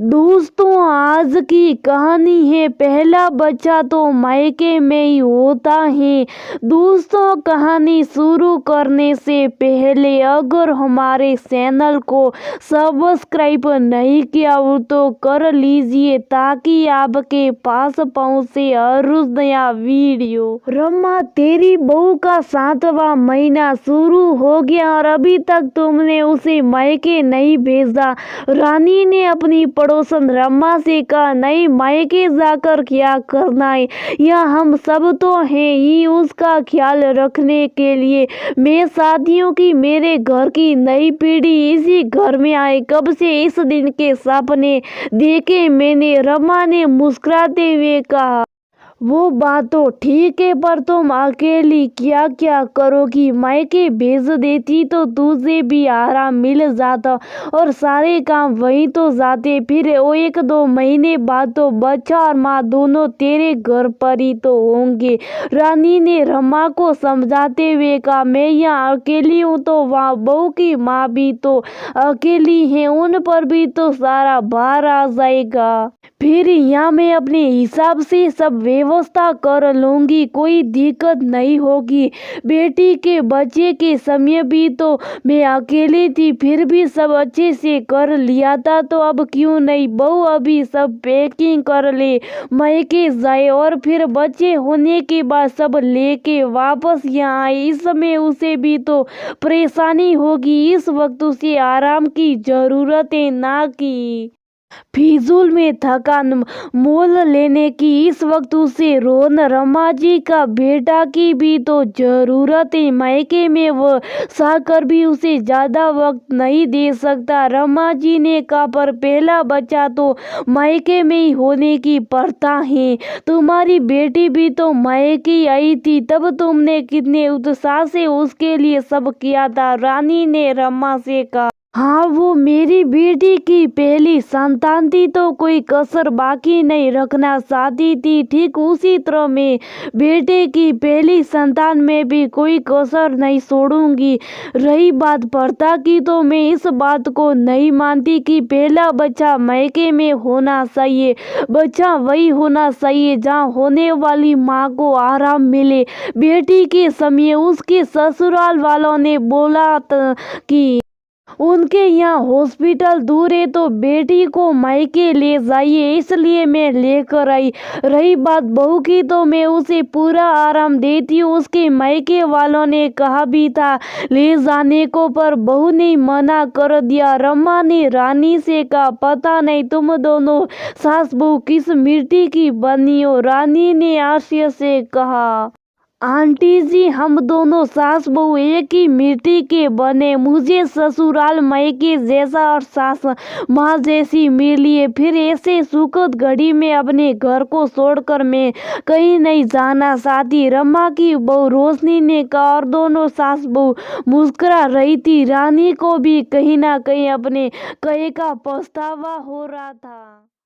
दोस्तों, आज की कहानी है पहला बच्चा तो मायके में ही होता है। दोस्तों, कहानी शुरू करने से पहले अगर हमारे चैनल को सब्सक्राइब नहीं किया हो तो कर लीजिए ताकि आपके पास पहुंचे हर रोज नया वीडियो। रमा, तेरी बहू का 7वां महीना शुरू हो गया और अभी तक तुमने उसे मायके नहीं भेजा। रानी ने अपनी पड़ोसन रमा से कहा, नहीं मायके जाकर क्या करना है, या हम सब तो हैं ही उसका ख्याल रखने के लिए। मैं शादियों की मेरे घर की नई पीढ़ी इसी घर में आए, कब से इस दिन के सपने देखे मैंने। रमा ने मुस्कुराते हुए कहा, वो बात तो ठीक है, पर तुम अकेली क्या क्या करोगी। मायके भेज देती तो तुझे भी आराम मिल जाता और सारे काम वहीं तो जाते। फिर वो 1-2 महीने बाद तो बच्चा और माँ दोनों तेरे घर पर ही तो होंगे। रानी ने रमा को समझाते हुए कहा, मैं यहाँ अकेली हूँ तो वहाँ बहू की माँ भी तो अकेली है, उन पर भी तो सारा भार आ जाएगा। फिर यहाँ मैं अपने हिसाब से सब व्यवस्था कर लूँगी, कोई दिक्कत नहीं होगी। बेटी के बच्चे के समय भी तो मैं अकेली थी, फिर भी सब अच्छे से कर लिया था, तो अब क्यों नहीं। बहू अभी सब पैकिंग कर ले, मायके जाए और फिर बच्चे होने के बाद सब लेके वापस यहाँ आए। इस समय उसे भी तो परेशानी होगी, इस वक्त उसे आराम की जरूरत है, ना कि फिजूल में थकान मोल लेने की। इस वक्त उसे रोन रमा जी का बेटा की भी तो जरूरत है। मायके में वो साकर भी उसे ज्यादा वक्त नहीं दे सकता। रमा जी ने कहा, पर पहला बच्चा तो मायके में ही होने की प्रथा है। तुम्हारी बेटी भी तो मायके आई थी, तब तुमने कितने उत्साह से उसके लिए सब किया था। रानी ने रमा से कहा, हाँ, वो मेरी बेटी की पहली संतान थी तो कोई कसर बाकी नहीं रखना चाहती थी। ठीक उसी तरह मैं बेटे की पहली संतान में भी कोई कसर नहीं छोड़ूंगी। रही बात प्रथा की, तो मैं इस बात को नहीं मानती कि पहला बच्चा मायके में होना चाहिए। बच्चा वही होना चाहिए जहाँ होने वाली माँ को आराम मिले। बेटी के समय उसके ससुराल वालों ने बोला कि उनके यहाँ हॉस्पिटल दूर है तो बेटी को मायके ले जाइए, इसलिए मैं लेकर आई। रही बात बहू की, तो मैं उसे पूरा आराम देती हूँ। उसके मायके वालों ने कहा भी था ले जाने को, पर बहू ने मना कर दिया। रमा ने रानी से कहा, पता नहीं तुम दोनों सास बहू किस मिट्टी की बनी हो। रानी ने आश्चर्य से कहा, आंटी जी, हम दोनों सास बहू एक ही मिट्टी के बने। मुझे ससुराल मायके जैसा और सास माँ जैसी मिली है। फिर ऐसे सुखद घड़ी में अपने घर को छोड़कर मैं कहीं नहीं जाना चाहती। रमा की बहू रोशनी ने कहा, और दोनों सास बहू मुस्कुरा रही थी। रानी को भी कहीं ना कहीं अपने कहे का पछतावा हो रहा था।